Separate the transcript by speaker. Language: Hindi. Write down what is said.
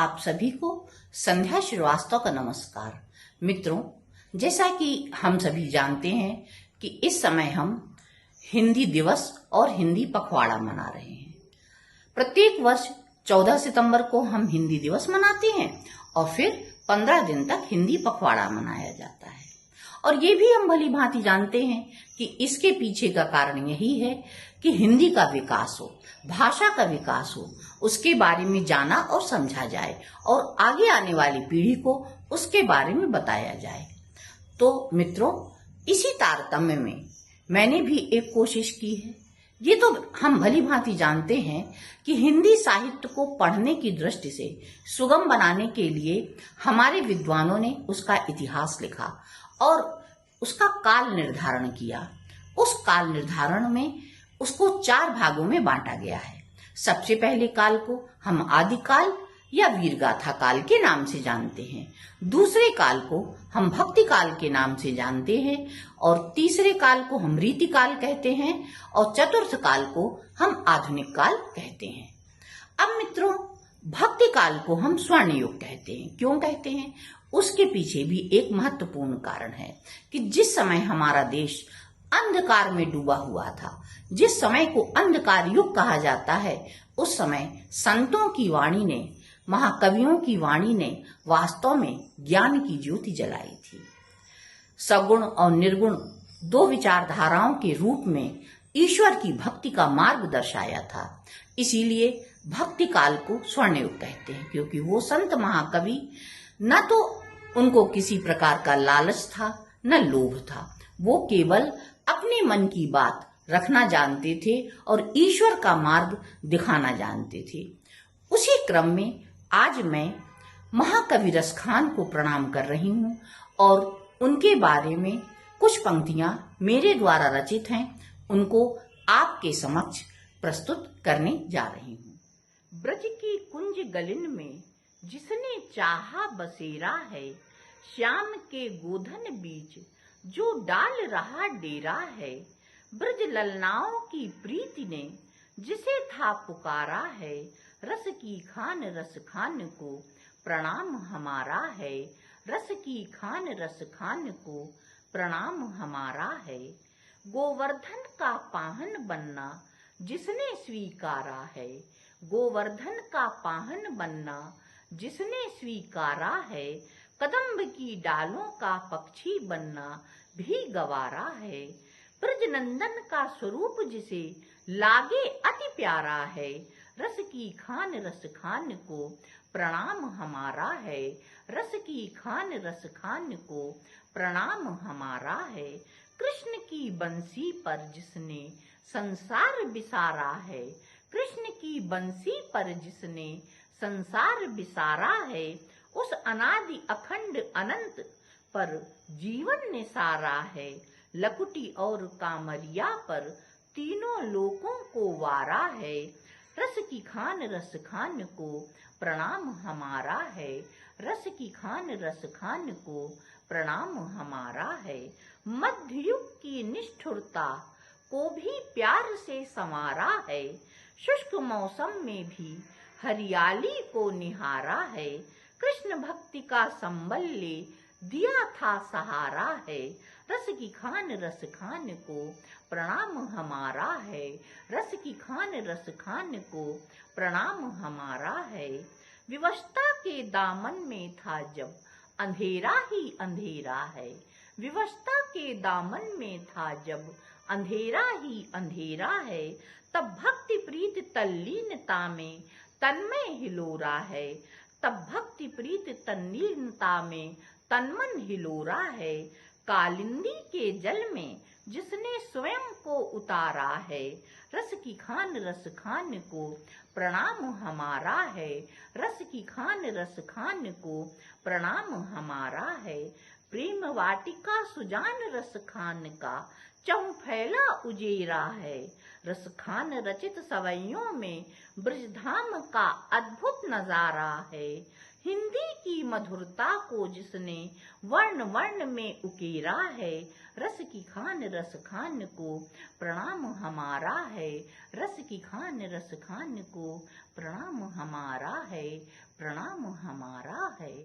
Speaker 1: आप सभी को संध्या श्रीवास्तव का नमस्कार। मित्रों, जैसा कि हम सभी जानते हैं कि इस समय हम हिंदी दिवस और हिंदी पखवाड़ा मना रहे हैं। प्रत्येक वर्ष 14 सितंबर को हम हिंदी दिवस मनाते हैं और फिर 15 दिन तक हिंदी पखवाड़ा मनाया जाता है। और ये भी हम भली भांति जानते हैं कि इसके पीछे का कारण यही है कि हिंदी का विकास हो, भाषा का विकास हो, उसके बारे में जाना और समझा जाए और आगे आने वाली पीढ़ी को उसके बारे में बताया जाए। तो मित्रों, इसी तारतम्य में मैंने भी एक कोशिश की है। ये तो हम भली भांति जानते हैं कि हिंदी साहित्य को पढ़ने की दृष्टि से सुगम बनाने के लिए हमारे विद्वानों ने उसका इतिहास लिखा और उसका काल निर्धारण किया। उस काल निर्धारण में उसको 4 भागों में बांटा गया है। सबसे पहले काल को हम आदिकाल या वीरगाथा काल के नाम से जानते हैं, दूसरे काल को हम भक्ति काल के नाम से जानते हैं और तीसरे काल को हम रीति काल कहते हैं और चतुर्थ काल को हम आधुनिक काल कहते हैं। अब मित्रों, भक्ति काल को हम स्वर्ण युग कहते हैं। क्यों कहते हैं? उसके पीछे भी एक महत्वपूर्ण कारण है कि जिस समय हमारा देश अंधकार में डूबा हुआ था, जिस समय को अंधकार युग कहा जाता है, उस समय संतों की वाणी ने, महाकवियों की वाणी ने वास्तव में ज्ञान की ज्योति जलाई थी। सगुण और निर्गुण 2 विचारधाराओं के रूप में ईश्वर की भक्ति का मार्ग दर्शाया था। इसीलिए भक्ति काल को स्वर्ण युग कहते हैं, क्योंकि वो संत महाकवि न तो उनको किसी प्रकार का लालच था न लोभ था, वो केवल अपने मन की बात रखना जानते थे और ईश्वर का मार्ग दिखाना जानते थे। उसी क्रम में आज मैं महाकवि रस खान को प्रणाम कर रही हूँ और उनके बारे में कुछ पंक्तियां मेरे द्वारा रचित हैं, उनको आपके समक्ष प्रस्तुत करने जा रही हूँ। ब्रज की कुंज गलिन में जिसने चाहा बसेरा है, श्याम के गोधन बीच जो डाल रहा डेरा है, ब्रज ललनाओं की प्रीति ने जिसे था पुकारा है, रस की खान रस खान को प्रणाम हमारा है, रस की खान रस खान को प्रणाम हमारा है। गोवर्धन का पाहन बनना जिसने स्वीकारा है, गोवर्धन का पाहन बनना जिसने स्वीकारा है, कदम्ब की डालों का पक्षी बनना भी गवारा है, ब्रजनंदन का स्वरूप जिसे लागे अति प्यारा है, रस की खान रस खान को प्रणाम हमारा है, रस की खान रस खान को प्रणाम हमारा है। कृष्ण की बंसी पर जिसने संसार बिसारा है, कृष्ण की बंसी पर जिसने संसार बिसारा है, उस अनादि अखंड अनंत पर जीवन निसारा है, लकुटी और कामरिया पर तीनों लोकों को वारा है, रस की खान रस खान को प्रणाम हमारा है, रस की खान रस खान को प्रणाम हमारा है। मध्य युग की निष्ठुरता को भी प्यार से संवारा है, शुष्क मौसम में भी हरियाली को निहारा है, कृष्ण भक्ति का संबल ले दिया था सहारा है, रस की खान रस खान को प्रणाम हमारा है, रस की खान रस खान को प्रणाम हमारा है। विवशता के दामन में था जब अंधेरा ही अंधेरा है, विवशता के दामन में था जब अंधेरा ही अंधेरा है, तब भक्ति प्रीत तल्लीनता में तन्मय हिलोरा है, तब भक्ति प्रीत तल्लीनता में तन्मन हिलोरा है। कालिंदी के जल में जिसने स्वयं को उतारा है, रस की खान रस खान को प्रणाम हमारा है, रस की खान रस खान को प्रणाम हमारा है। प्रेम वाटिका सुजान रस खान का चौफैला उजेरा है, रस खान रचित सवैयों में ब्रजधाम का अद्भुत नजारा है, हिंदी की मधुरता को जिसने वर्ण वर्ण में उकेरा है, रस की खान रस खान को प्रणाम हमारा है, रस की खान रस खान को प्रणाम हमारा है, प्रणाम हमारा